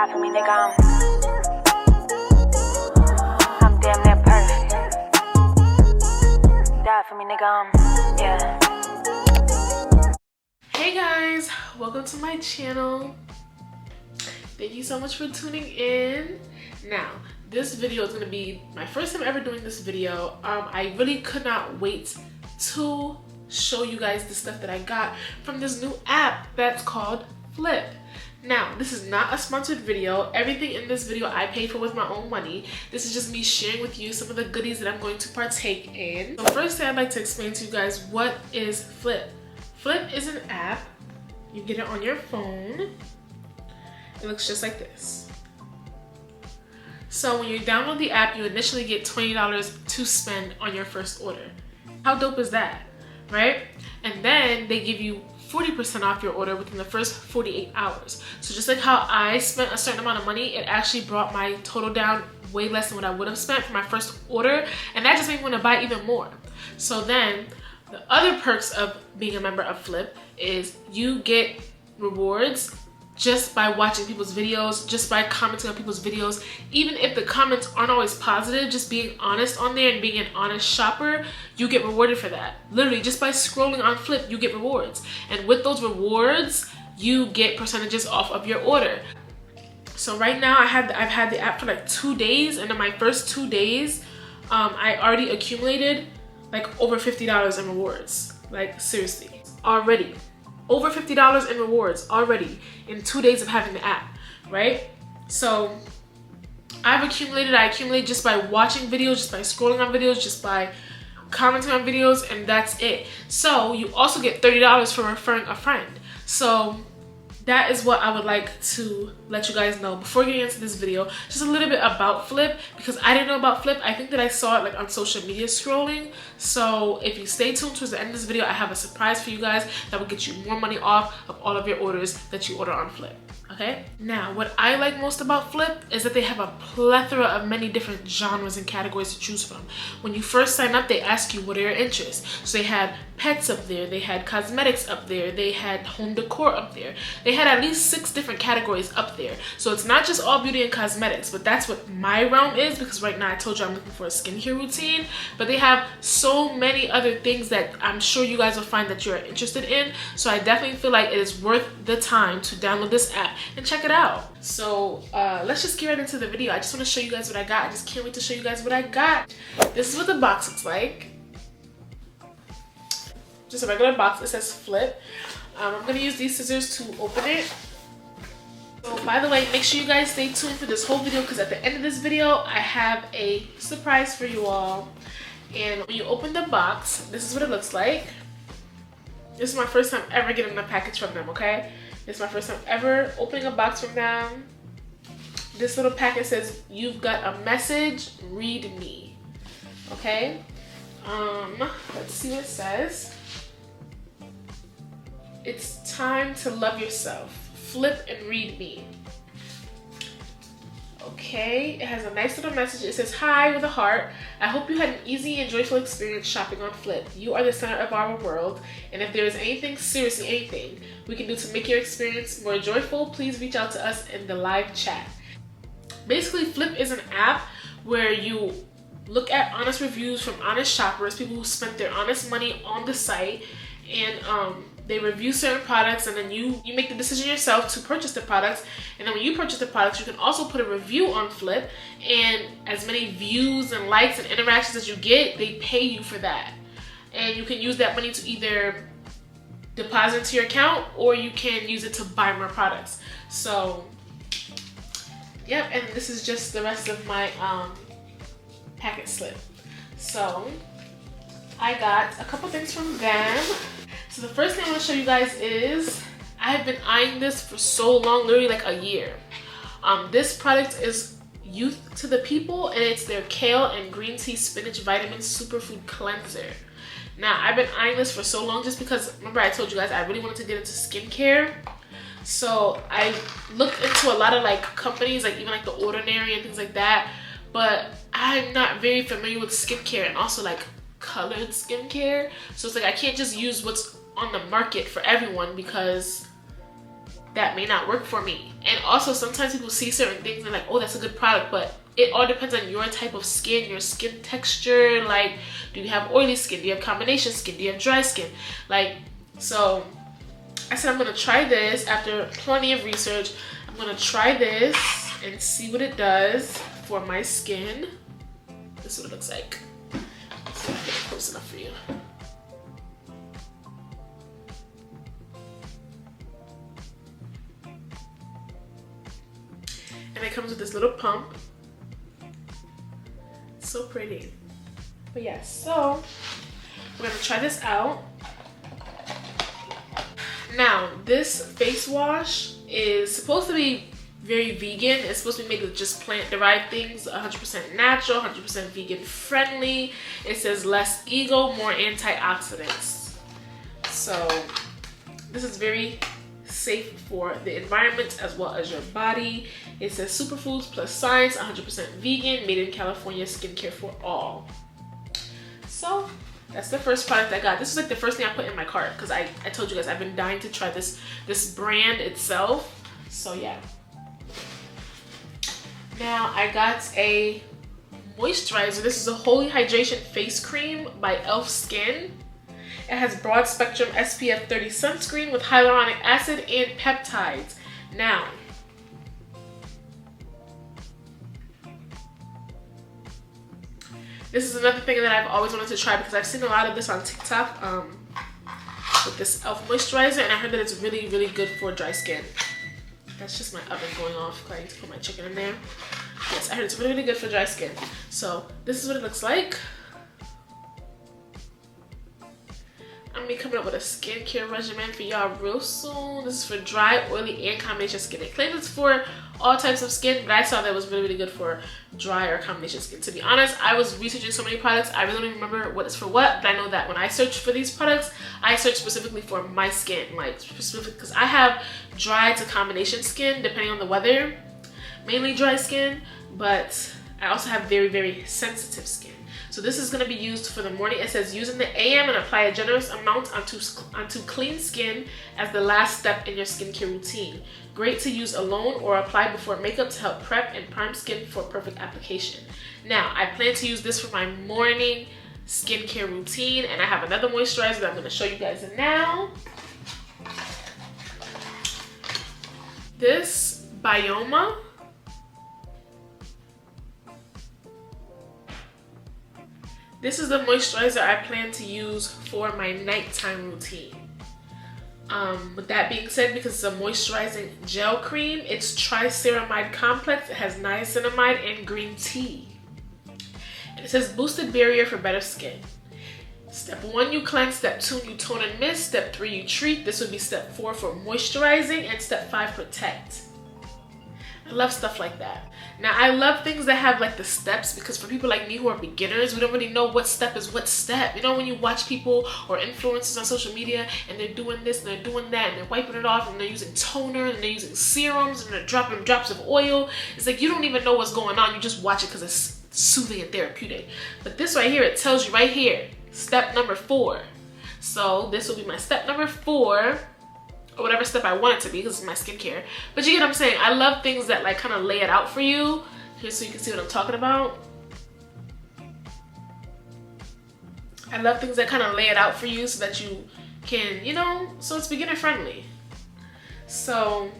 Die for me, nigga, I'm damn near perfect. Die for me, nigga, yeah. Hey guys, welcome to my channel. Thank you so much for tuning in. Now, this video is gonna be my first time ever doing this video. I really could not wait to show you guys the stuff that I got from this new app that's called Flip. Now, this is not a sponsored video. Everything in this video I paid for with my own money. This is just me sharing with you some of the goodies that I'm going to partake in. So first I'd like to explain to you guys what is Flip. Flip is an app. You get it on your phone. It looks just like this. So when you download the app, you initially get $20 to spend on your first order. How dope is that, right? And then they give you 40% off your order within the first 48 hours. So just like how I spent a certain amount of money, it actually brought my total down way less than what I would have spent for my first order. And that just made me want to buy even more. So then the other perks of being a member of Flip is you get rewards just by watching people's videos, just by commenting on people's videos. Even if the comments aren't always positive, just being honest on there and being an honest shopper, you get rewarded for that. Literally, just by scrolling on Flip, you get rewards. And with those rewards, you get percentages off of your order. So right now, I've had the app for like 2 days, and in my first 2 days, I already accumulated like over $50 in rewards. Like seriously, already. Over $50 in rewards already in 2 days of having the app, right? So I accumulate just by watching videos, just by scrolling on videos, just by commenting on videos, and that's it. So you also get $30 for referring a friend. So that is what I would like to let you guys know before getting into this video. Just a little bit about Flip, because I didn't know about Flip. I think that I saw it like on social media scrolling. So if you stay tuned towards the end of this video, I have a surprise for you guys that will get you more money off of all of your orders that you order on Flip. Okay? Now, what I like most about Flip is that they have a plethora of many different genres and categories to choose from. When you first sign up, they ask you what are your interests. So they had pets up there, they had cosmetics up there, they had home decor up there. They had at least 6 different categories up there. So it's not just all beauty and cosmetics, but that's what my realm is, because right now I told you I'm looking for a skincare routine, but they have so many other things that I'm sure you guys will find that you're interested in. So I definitely feel like it is worth the time to download this app and check it out. So let's just get right into the video. I just want to show you guys what I got. I just can't wait to show you guys what I got. This is what the box looks like. Just a regular box. It says Flip. I'm going to use these scissors to open it. So by the way, make sure you guys stay tuned for this whole video, because at the end of this video, I have a surprise for you all. And when you open the box, this is what it looks like. This is my first time ever getting a package from them, okay? This is my first time ever opening a box from them. This little packet says, "You've got a message, read me." Okay? Let's see what it says. It's time to love yourself. Flip and read me. Okay, it has a nice little message. It says, "Hi," with a heart. "I hope you had an easy and joyful experience shopping on Flip. You are the center of our world, and if there is anything, seriously anything, we can do to make your experience more joyful, please reach out to us in the live chat." Basically, Flip is an app where you look at honest reviews from honest shoppers, people who spent their honest money on the site, and they review certain products, and then you make the decision yourself to purchase the products. And then when you purchase the products, you can also put a review on Flip, and as many views and likes and interactions as you get, they pay you for that. And you can use that money to either deposit into your account, or you can use it to buy more products. So yep, and this is just the rest of my packet slip. So I got a couple things from them. So the first thing I want to show you guys is, I've been eyeing this for so long, literally like a year. This product is Youth to the People, and it's their Kale and Green Tea Spinach Vitamin Superfood Cleanser. Now, I've been eyeing this for so long just because, remember I told you guys I really wanted to get into skincare. So I looked into a lot of like companies, like even like The Ordinary and things like that, but I'm not very familiar with skincare and also like colored skincare. So it's like I can't just use what's on the market for everyone, because that may not work for me. And also sometimes people see certain things and like, oh, that's a good product, but it all depends on your type of skin, your skin texture. Like, do you have oily skin? Do you have combination skin? Do you have dry skin? Like, so I said I'm gonna try this after plenty of research. I'm gonna try this and see what it does for my skin. This is what it looks like. Let's see if I get it close enough for you. And it comes with this little pump. It's so pretty. But yeah, so we're gonna try this out. Now, this face wash is supposed to be very vegan. It's supposed to be made with just plant-derived things, 100% natural, 100% vegan friendly. It says less ego, more antioxidants. So this is very safe for the environment as well as your body. It says superfoods plus science, 100% vegan, made in California, skincare for all. So that's the first product I got. This is like the first thing I put in my cart because I told you guys I've been dying to try this brand itself. So yeah. Now I got a moisturizer. This is a Holy Hydration Face Cream by Skinnn. It has broad spectrum SPF 30 sunscreen with hyaluronic acid and peptides. Now, this is another thing that I've always wanted to try because I've seen a lot of this on TikTok with this e.l.f. moisturizer, and I heard that it's really, really good for dry skin. That's just my oven going off. I need to put my chicken in there. Yes, I heard it's really, really good for dry skin. So this is what it looks like. I'm gonna be coming up with a skincare regimen for y'all real soon. This is for dry, oily, and combination skin. It claims it's for all types of skin, but I saw that it was really, really good for dry or combination skin. To be honest, I was researching so many products, I really don't even remember what is for what, but I know that when I search for these products, I search specifically for my skin, like specifically because I have dry to combination skin depending on the weather, mainly dry skin, but I also have very, very sensitive skin. So this is going to be used for the morning. It says use in the AM and apply a generous amount onto clean skin as the last step in your skincare routine. Great to use alone or apply before makeup to help prep and prime skin for perfect application. Now, I plan to use this for my morning skincare routine, and I have another moisturizer that I'm going to show you guys now. This Bioma. This is the moisturizer I plan to use for my nighttime routine. With that being said, because it's a moisturizing gel cream, it's triceramide complex. It has niacinamide and green tea. And it says boosted barrier for better skin. Step 1, you cleanse. Step 2, you tone and mist. Step 3, you treat. This would be step 4 for moisturizing, and step 5, protect. I love stuff like that. Now, I love things that have like the steps, because for people like me who are beginners, we don't really know what step is what step. You know, when you watch people or influencers on social media and they're doing this and they're doing that and they're wiping it off and they're using toner and they're using serums and they're dropping drops of oil. It's like you don't even know what's going on. You just watch it because it's soothing and therapeutic. But this right here, it tells you right here, step number 4. So this will be my step number 4. Or whatever step I want it to be, because it's my skincare. But you get what I'm saying? I love things that like kind of lay it out for you. Here, so you can see what I'm talking about. I love things that kind of lay it out for you so that you can, you know, so it's beginner friendly. So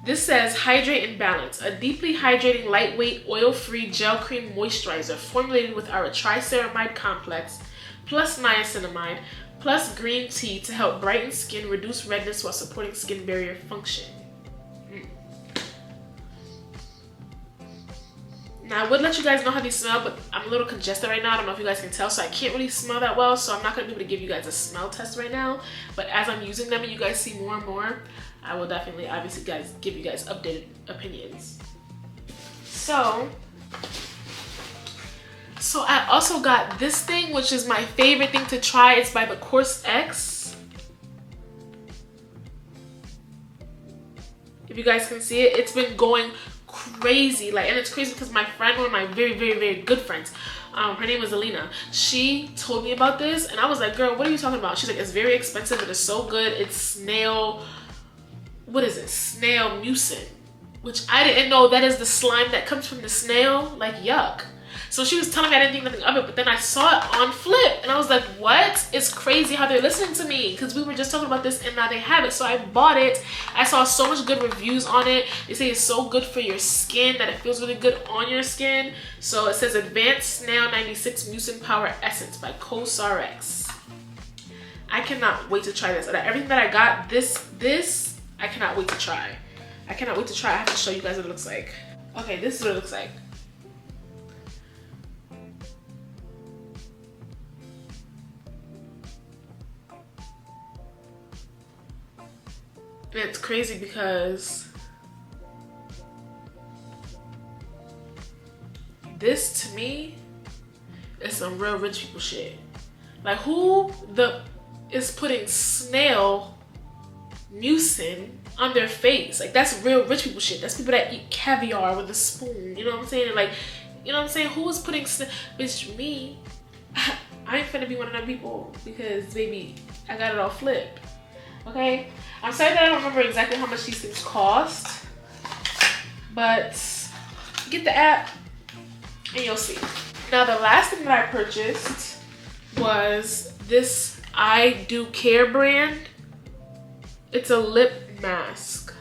this says hydrate and balance. A deeply hydrating, lightweight, oil-free gel cream moisturizer formulated with our triceramide complex plus niacinamide plus green tea to help brighten skin, reduce redness while supporting skin barrier function. Now, I would let you guys know how these smell, but I'm a little congested right now. I don't know if you guys can tell, so I can't really smell that well, so I'm not going to be able to give you guys a smell test right now. But as I'm using them and you guys see more and more, I will definitely, obviously, give you guys updated opinions. So I also got this thing, which is my favorite thing to try. It's by the gworlssss. If you guys can see it, it's been going crazy. Like, and it's crazy because my friend, one of my very, very, very good friends, her name is Alina. She told me about this, and I was like, girl, what are you talking about? She's like, it's very expensive, but it's so good. It's snail what is it? Snail mucin, which I didn't know that is the slime that comes from the snail. Like, yuck. So she was telling me I didn't think nothing of it, but then I saw it on Flip and I was like, what? It's crazy how they're listening to me, because we were just talking about this and now they have it. So I bought it. I saw so much good reviews on it. They say it's so good for your skin, that it feels really good on your skin. So it says Advanced Snail 96 Mucin Power Essence by CosRx. I cannot wait to try this. Out of everything that I got, this I cannot wait to try. I cannot wait to try. I have to show you guys what it looks like. Okay, this is what it looks like. And it's crazy because this to me is some real rich people shit. Like, who is putting snail mucin on their face? Like, that's real rich people shit. That's people that eat caviar with a spoon. You know what I'm saying? Like, you know what I'm saying? Who is putting bitch, me? I ain't finna be one of them people, because baby, I got it all flipped. Okay? I'm sorry that I don't remember exactly how much these things cost, but get the app and you'll see. Now, the last thing that I purchased was this I Do Care brand. It's a lip mask.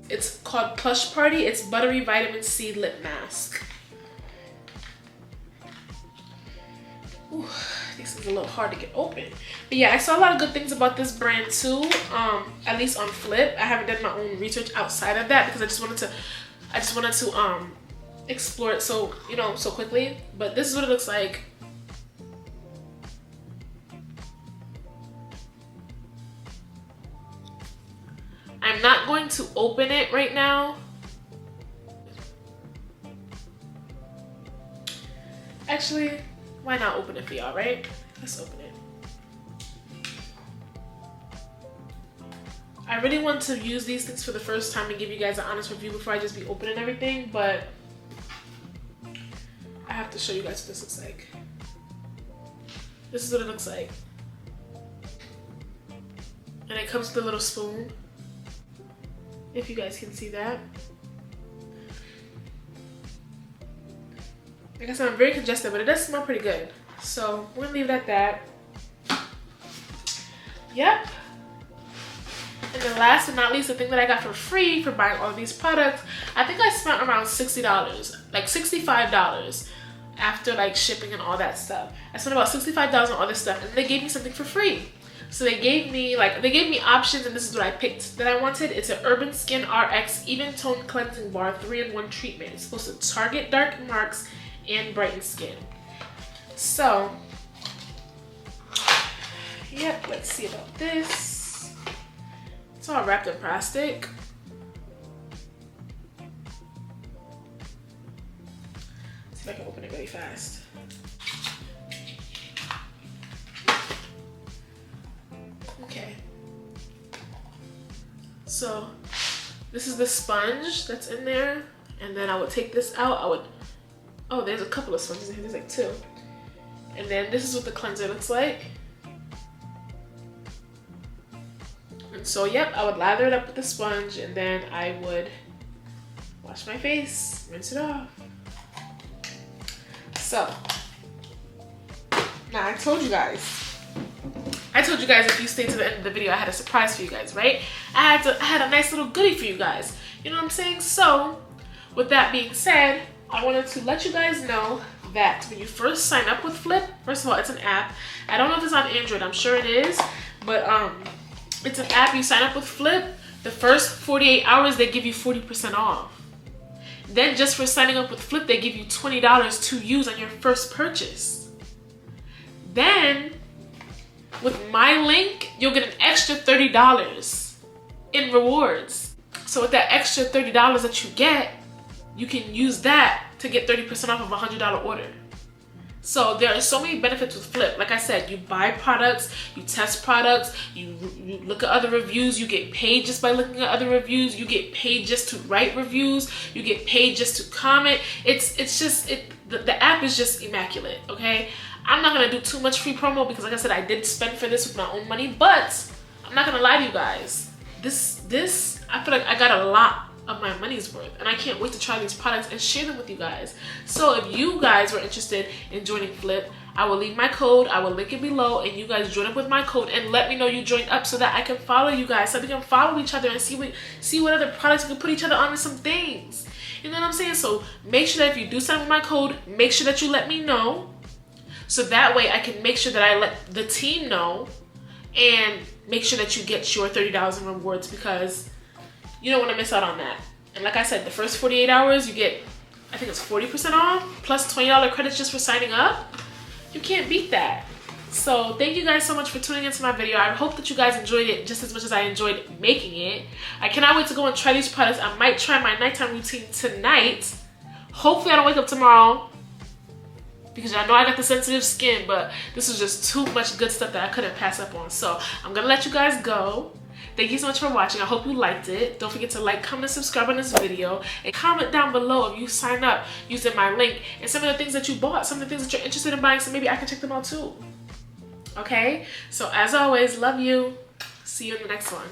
It's called Plush Party. It's buttery vitamin C lip mask. Ooh, this is a little hard to get open. But yeah, I saw a lot of good things about this brand too. At least on Flip. I haven't done my own research outside of that because I just wanted to explore it so quickly. But this is what it looks like. I'm not going to open it right now. Actually, why not open it for y'all, right? Let's open it. I really want to use these things for the first time and give you guys an honest review before I just be opening everything, but I have to show you guys what this looks like. This is what it looks like. And it comes with a little spoon, if you guys can see that. Like I said, I'm very congested, but it does smell pretty good. So we're gonna leave it at that. Yep. And then last but not least, the thing that I got for free for buying all of these products, I think I spent around $60, like $65 after like shipping and all that stuff. I spent about $65 on all this stuff, and they gave me something for free. So they gave me options, and this is what I picked that I wanted. It's an Urban Skin RX Even Tone Cleansing Bar 3-in-1 treatment. It's supposed to target dark marks and brighten skin. So, yep, let's see about this. It's all wrapped in plastic. Let's see if I can open it really fast. Okay. So, this is the sponge that's in there, and then I would take this out. Oh, there's a couple of sponges in here. There's like 2. And then this is what the cleanser looks like. And so, yep, I would lather it up with the sponge, and then I would wash my face, rinse it off. So, now I told you guys if you stayed to the end of the video, I had a surprise for you guys, right? I had a nice little goodie for you guys. You know what I'm saying? So, with that being said, I wanted to let you guys know that when you first sign up with Flip, first of all, it's an app. I don't know if it's on Android, I'm sure it is, but it's an app. You sign up with Flip, the first 48 hours, they give you 40% off. Then just for signing up with Flip, they give you $20 to use on your first purchase. Then, with my link, you'll get an extra $30 in rewards. So with that extra $30 that you get, you can use that to get 30% off of a $100 order. So there are so many benefits with Flip. Like I said, you buy products, you test products, you look at other reviews, you get paid just by looking at other reviews, you get paid just to write reviews, you get paid just to comment. The app is just immaculate, okay? I'm not gonna do too much free promo because like I said, I did spend for this with my own money, but I'm not gonna lie to you guys. This, I feel like I got a lot of my money's worth, and I can't wait to try these products and share them with you guys. So if you guys were interested in joining Flip, I will leave my code, I will link it below, and you guys join up with my code and let me know you joined up so that I can follow you guys, so we can follow each other and see what other products we can put each other on and some things. You know what I'm saying? So make sure that if you do sign with my code, make sure that you let me know, so that way I can make sure that I let the team know and make sure that you get your $30 in rewards, because you don't want to miss out on that. And like I said, the first 48 hours you get, I think it's 40% off plus $20 credits just for signing up. You can't beat that. So thank you guys so much for tuning into my video. I hope that you guys enjoyed it just as much as I enjoyed making it. I cannot wait to go and try these products. I might try my nighttime routine tonight. Hopefully I don't wake up tomorrow, because I know I got the sensitive skin, but this is just too much good stuff that I couldn't pass up on. So I'm gonna let you guys go. Thank you so much for watching. I hope you liked it. Don't forget to like, comment, and subscribe on this video. And comment down below if you sign up using my link and some of the things that you bought, some of the things that you're interested in buying, so maybe I can check them out too. Okay? So as always, love you. See you in the next one.